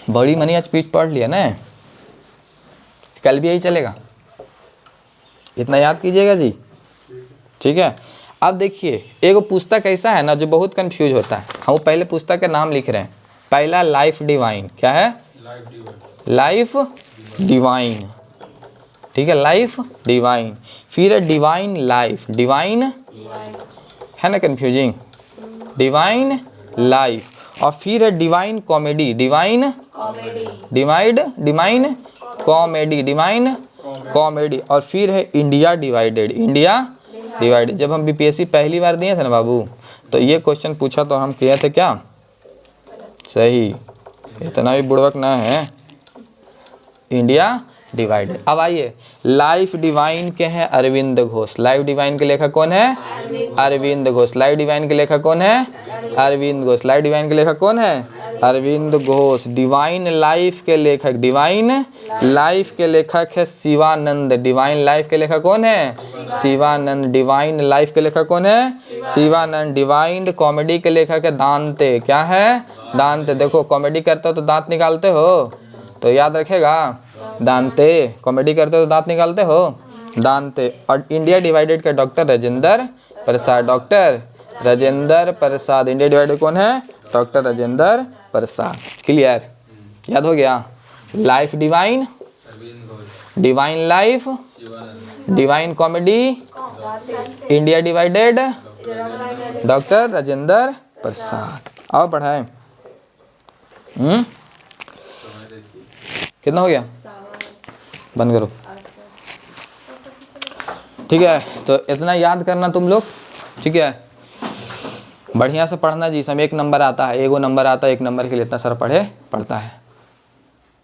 बड़ी मनी आज पीठ पढ़ लिया ना, कल भी यही चलेगा, इतना याद कीजिएगा जी, ठीक है। अब देखिए एक पुस्तक ऐसा है ना जो बहुत कंफ्यूज होता है। हम पहले पुस्तक का नाम लिख रहे हैं। पहला लाइफ डिवाइन, क्या है? लाइफ डिवाइन, ठीक है, लाइफ डिवाइन। फिर है डिवाइन लाइफ, डिवाइन है ना कंफ्यूजिंग, डिवाइन लाइफ। और फिर है divine comedy, divine divine comedy, divine comedy. और फिर है इंडिया डिवाइडेड, इंडिया डिवाइडेड। जब हम बीपीएससी पहली बार दिए थे ना बाबू, तो ये क्वेश्चन पूछा तो हम किए थे क्या सही, इतना भी बुड़बक ना है, इंडिया डिवाइडेड। अब आइए लाइफ डिवाइन के हैं अरविंद घोष। लाइफ डिवाइन के लेखक कौन है? अरविंद घोष। लाइफ डिवाइन के लेखक कौन है? अरविंद घोष। लाइफ डिवाइन के लेखक कौन है? अरविंद घोष। डिवाइन लाइफ के लेखक, डिवाइन लाइफ के लेखक है शिवानंद। डिवाइन लाइफ के लेखक कौन है? शिवानंद। डिवाइन लाइफ के लेखक कौन है? शिवानंद। डिवाइन कॉमेडी के लेखक है दांते, क्या है? दांते। देखो कॉमेडी करते हो तो दांत निकालते हो, तो याद रखेगा दांते। कॉमेडी करते हो तो दांत निकालते हो, दांते। और इंडिया डिवाइडेड के doctor Rajendra Prasad, doctor Rajendra Prasad. India Divided कौन है? डॉक्टर राजेंद्र प्रसाद। क्लियर, याद हो गया? Life Divine, Divine Life, Divine Comedy, India Divided, doctor Rajendra Prasad. और पढ़ाए कितना हो गया? बंद करो, ठीक है। तो इतना याद करना तुम लोग, ठीक है। बढ़िया से पढ़ना जी, सब एक नंबर आता है, एगो नंबर आता है, एक नंबर के लिए इतना सर पढ़ता है।